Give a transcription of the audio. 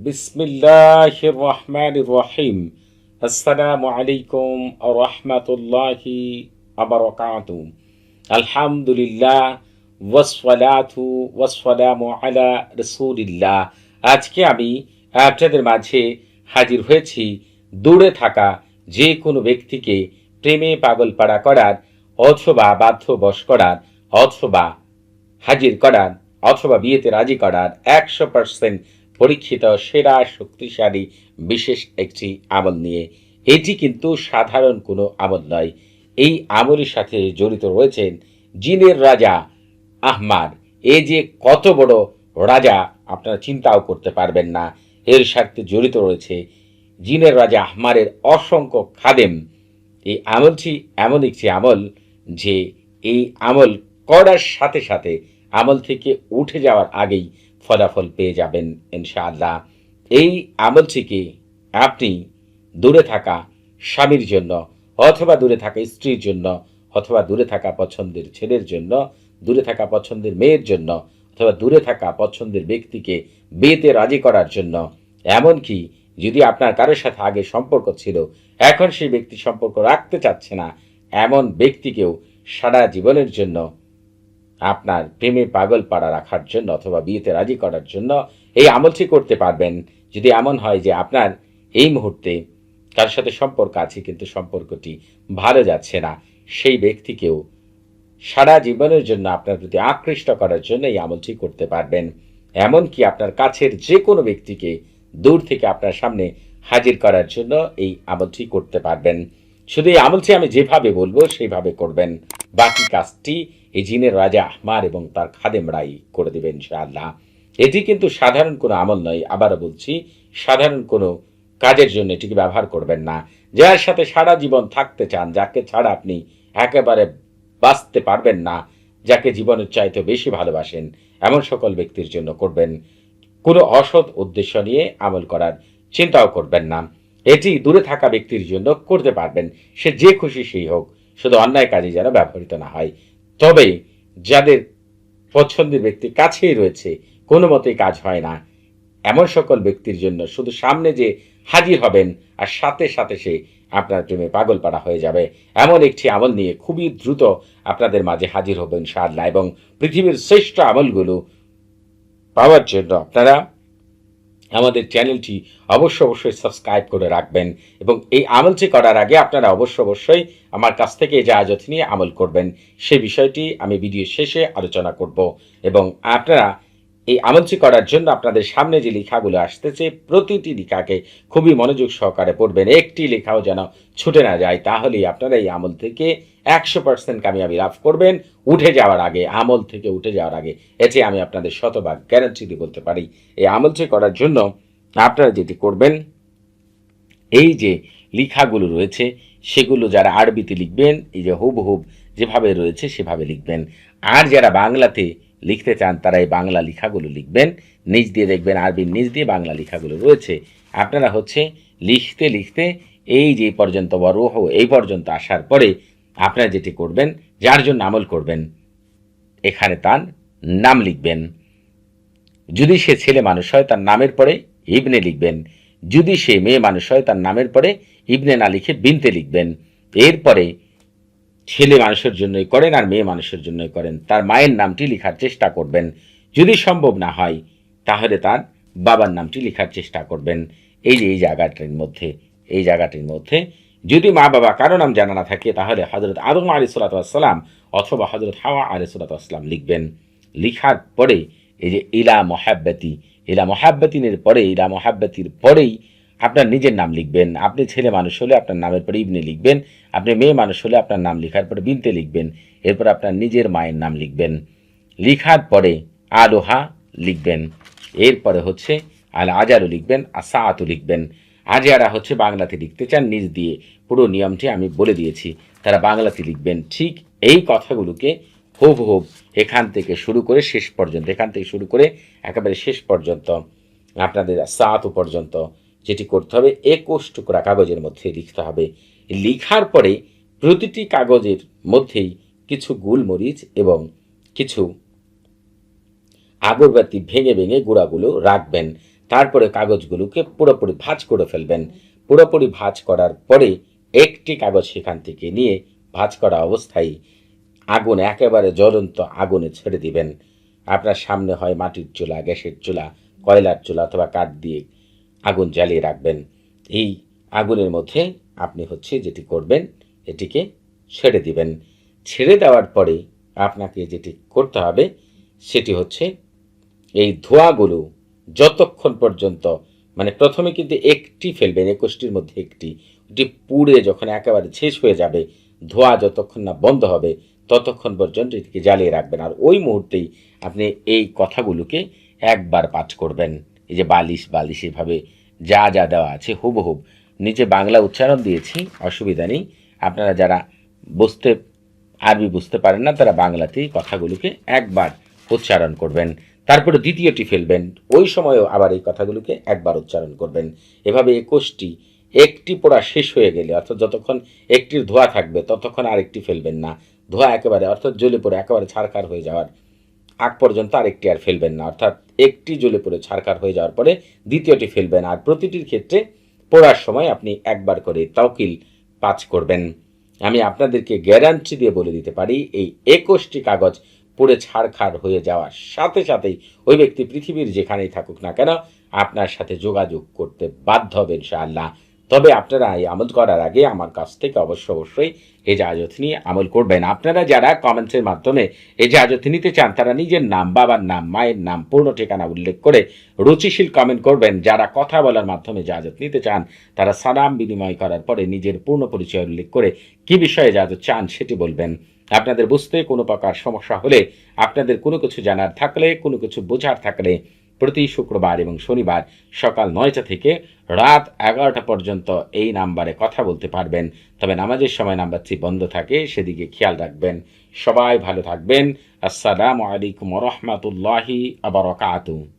বিসমিল্লাহির রহমানির রহিম। আসসালামু আলাইকুম ওয়া রাহমাতুল্লাহি ওয়া বারাকাতুহু। আলহামদুলিল্লাহ ওয়াসসালাতু ওয়াসসালামু আলা রাসূলিল্লাহ। আজকে আমি আপনাদের মাঝে হাজির হয়েছি দূরে থাকা যে কোনো ব্যক্তিকে প্রেমে পাগলপাড়া করার অথবা বাধ্যবশ করার অথবা হাজির করার অথবা বিয়েতে রাজি করার 100% পরীক্ষিত সেরা শক্তিশালী বিশেষ একটি আমল নিয়ে। এটি কিন্তু সাধারণ কোনো আমল নয়। এই আমলের সাথে জড়িত রয়েছেন জিনের রাজা আহমার। এ যে কত বড় রাজা আপনারা চিন্তাও করতে পারবেন না। এর সাথে জড়িত রয়েছে জিনের রাজা আহমারের অসংখ্য খাদেম। এই আমলটি এমন একটি আমল যে এই আমল করার সাথে সাথে আমল থেকে উঠে যাওয়ার আগেই ফলাফল পেয়ে যাবেন ইনশাআল্লাহ। এই আমলটিকে আপনি দূরে থাকা স্বামীর জন্য অথবা দূরে থাকা স্ত্রীর জন্য অথবা দূরে থাকা পছন্দের ছেলের জন্য, দূরে থাকা পছন্দের মেয়ের জন্য অথবা দূরে থাকা পছন্দের ব্যক্তিকে বিয়েতে রাজি করার জন্য, এমনকি যদি আপনার কারোর সাথে আগে সম্পর্ক ছিল এখন সেই ব্যক্তি সম্পর্ক রাখতে চাচ্ছে না, এমন ব্যক্তিকেও সারা জীবনের জন্য আপনার প্রেমে পাগল পাড়া রাখার জন্য অথবা বিয়েতে রাজি করার জন্য এই আমলটি করতে পারবেন। যদি এমন হয় যে আপনার এই মুহূর্তে কারোর সাথে সম্পর্ক আছে কিন্তু সম্পর্কটি ভালো যাচ্ছে না, সেই ব্যক্তিকেও সারা জীবনের জন্য আপনার প্রতি আকৃষ্ট করার জন্য এই আমলটি করতে পারবেন। এমনকি আপনার কাছের যে কোনো ব্যক্তিকে দূর থেকে আপনার সামনে হাজির করার জন্য এই আমলটি করতে পারবেন। শুধু এই আমলটি আমি যেভাবে বলবো সেইভাবে করবেন, বাকি কাজটি এই জিনের রাজা আহমার এবং তার খাদেমরাই করে দেবেন ইনশাআল্লাহ। এটি কিন্তু সাধারণ কোনো আমল নয়। আবারও বলছি, সাধারণ কোনো কাজের জন্য এটিকে ব্যবহার করবেন না। যার সাথে সারা জীবন থাকতে চান, যাকে ছাড়া আপনি একেবারে বাঁচতে পারবেন না, যাকে জীবনের চাইতে বেশি ভালোবাসেন, এমন সকল ব্যক্তির জন্য করবেন। কোনো অসৎ উদ্দেশ্য নিয়ে আমল করার চিন্তাও করবেন না। এটি দূরে থাকা ব্যক্তির জন্য করতে পারবেন, সে যে খুশি সেই হোক, শুধু অন্যায় কাজে যেন ব্যবহৃত না হয়। তবে যাদের পছন্দের ব্যক্তি কাছেই রয়েছে, কোনো মতেই কাজ হয় না, এমন সকল ব্যক্তির জন্য শুধু সামনে যে হাজির হবেন আর সাথে সাথে সে আপনার প্রেমে পাগল পাড়া হয়ে যাবে, এমন একটি আমল নিয়ে খুবই দ্রুত আপনাদের মাঝে হাজির হবেন ইনশাআল্লাহ। এবং পৃথিবীর শ্রেষ্ঠ আমলগুলো পাওয়ার জন্য আপনারা আমাদের চ্যানেলটি অবশ্যই সাবস্ক্রাইব করে রাখবেন এবং এই আমলটি করার আগে আপনারা অবশ্যই আমার কাছ থেকে ইজাজত নিয়ে আমল করবেন। সেই বিষয়টি আমি ভিডিও শেষে আলোচনা করব। এবং আপনারা এই আমলটি করার জন্য আপনাদের সামনে যে লেখাগুলো আসতেছে প্রতিটি লেখাকে খুবই মনোযোগ সহকারে পড়বেন, একটি লেখাও যেন ছুটে না যায়। তাহলেই আপনারা এই আমল থেকে 100% কামিয়াবি লাভ করবেন উঠে যাওয়ার আগে, আমল থেকে উঠে যাওয়ার আগে। এটি আমি আপনাদের শতভাগ গ্যারান্টি দিয়ে বলতে পারি। এই আমলটি করার জন্য আপনারা যেটি করবেন, এই যে লেখাগুলো রয়েছে সেগুলো যারা আরবিতে লিখবেন, এই যে হুবহুব যেভাবে রয়েছে সেভাবে লিখবেন। আর যারা বাংলাতে লিখতে চান তারা এই বাংলা লেখাগুলো লিখবেন। নিচ দিয়ে দেখবেন আরবির নিচ দিয়ে বাংলা লেখাগুলো রয়েছে। আপনারা লিখতে লিখতে এই যে পর্যন্ত রুহ এই পর্যন্ত আসার পরে আপনারা যেটি করবেন, যার জন্য আমল করবেন এখানে তার নাম লিখবেন। যদি সে ছেলে মানুষ হয় তার নামের পরে ইবনে লিখবেন, যদি সে মেয়ে মানুষ হয় তার নামের পরে ইবনে না লিখে বিনতে লিখবেন। এরপরে ছেলে মানুষের জন্যই করেন আর মেয়ে মানুষের জন্যই করেন, তার মায়ের নামটি লেখার চেষ্টা করবেন। যদি সম্ভব না হয় তাহলে তার বাবার নামটি লেখার চেষ্টা করবেন। এই যে এই জায়গাটির মধ্যে যদি মা বাবা কারো নাম জানা না থাকে তাহলে হযরত আদম আলাইহিসসালাম অথবা হযরত হাওয়া আলাইহিসসালাম লিখবেন। লিখার পরে এই যে ইলা মোহাব্বতির পরেই আপনার নিজের নাম লিখবেন। আপনি ছেলে মানুষ হলে আপনার নামের পরে ইবনে লিখবেন, আপনি মেয়ে মানুষ হলে আপনার নাম লেখার পরে বিনতে লিখবেন। এরপর আপনার নিজের মায়ের নাম লিখবেন। লিখার পরে আলোহা লিখবেন। এরপরে আল আজারু লিখবেন, আসাআতু লিখবেন। আর যারা বাংলাতে লিখতে চান নিজ দিয়ে পুরো নিয়মটি আমি বলে দিয়েছি, তারা বাংলাতে লিখবেন। ঠিক এই কথাগুলোকে হুবহুব এখান থেকে শুরু করে একেবারে শেষ পর্যন্ত আপনাদের সাআতু পর্যন্ত যেটি করতে হবে 21 টুকরা কাগজের মধ্যে লিখতে হবে। লিখার পরে প্রতিটি কাগজের মধ্যেই কিছু গোলমরিচ এবং কিছু আগরবাতি ভেঙে গুঁড়াগুলো রাখবেন। তারপরে কাগজগুলোকে পুরোপুরি ভাঁজ করে ফেলবেন। পুরোপুরি ভাঁজ করার পরে একটি কাগজ সেখান থেকে নিয়ে ভাঁজ করা অবস্থায় আগুন একেবারে জ্বলন্ত আগুনে ছেড়ে দিবেন। আপনার সামনে হয় মাটির চুলা, গ্যাসের চুলা, কয়লার চুলা অথবা কাঠ দিয়ে আগুন জ্বালিয়ে রাখবেন। এই আগুনের মধ্যে আপনি যেটি করবেন, এটিকে ছেড়ে দিবেন। ছেড়ে দেওয়ার পরে আপনাকে যেটি করতে হবে সেটি এই ধোঁয়াগুলো যতক্ষণ পর্যন্ত, মানে প্রথমে কিন্তু একটি ফেলবেন, 21টির মধ্যে একটি, ওটি পুড়ে যখন একেবারে শেষ হয়ে যাবে, ধোঁয়া যতক্ষণ না বন্ধ হবে ততক্ষণ পর্যন্ত এটিকে জ্বালিয়ে রাখবেন। আর ওই মুহূর্তেই আপনি এই কথাগুলোকে একবার পাঠ করবেন। এই যে বালিশ বালিশ, এভাবে যা যা দেওয়া আছে হুবহুব নিচে বাংলা উচ্চারণ দিয়েছি, অসুবিধা নেই। আপনারা যারা আরবি বুঝতে পারেন না তারা বাংলাতেই কথাগুলোকে একবার উচ্চারণ করবেন। তারপরে দ্বিতীয়টি ফেলবেন, ওই সময়ও আবার এই কথাগুলোকে একবার উচ্চারণ করবেন। এভাবে 21টি, একটি পোড়া শেষ হয়ে গেলে, অর্থাৎ যতক্ষণ একটির ধোঁয়া থাকবে ততক্ষণ আরেকটি ফেলবেন না। ধোঁয়া একেবারে, অর্থাৎ জ্বলে পড়ে একেবারে ছারখার হয়ে যাওয়ার আগ পর্যন্ত আরেকটি আর ফেলবেন না। অর্থাৎ একটি জ্বলে পড়ে ছারখার হয়ে যাওয়ার পরে দ্বিতীয়টি ফেলবেন। আর প্রতিটির ক্ষেত্রে পোড়ার সময় আপনি একবার করে তাওকিল পাঠ করবেন। আমি আপনাদেরকে গ্যারান্টি দিয়ে বলে দিতে পারি, এই 21টি কাগজ পুড়ে ছারখার হয়ে যাওয়ার সাথে সাথেই ওই ব্যক্তি পৃথিবীর যেখানেই থাকুক না কেন আপনার সাথে যোগাযোগ করতে বাধ্য হবে ইনশাআল্লাহ। তবে আপনারা এই আমল করার আগে আমার কাছ থেকে অবশ্যই এজাজত নিয়ে আমল করবেন। আপনারা যারা কমেন্টসের মাধ্যমে এজাজত নিতে চান তারা নিজের নাম, বাবার নাম, মায়ের নাম, পূর্ণ ঠিকানা উল্লেখ করে রুচিশীল কমেন্ট করবেন। যারা কথা বলার মাধ্যমে এজাজত নিতে চান তারা সালাম বিনিময় করার পরে নিজের পূর্ণ পরিচয় উল্লেখ করে কি বিষয়ে এজাজত চান সেটি বলবেন। আপনাদের বুঝতে কোনো প্রকার সমস্যা হলে, আপনাদের কোনো কিছু জানার থাকলে, কোনো কিছু বোঝার থাকলে প্রতি শুক্রবার এবং শনিবার সকাল 9টা থেকে রাত 11টা পর্যন্ত এই নাম্বারে কথা বলতে পারবেন। তবে নামাজের সময় নাম্বারটি বন্ধ থাকে, সেদিকে খেয়াল রাখবেন। সবাই ভালো থাকবেন। আসসালামু আলাইকুম ওয়া রাহমাতুল্লাহি ওয়া বারাকাতুহু।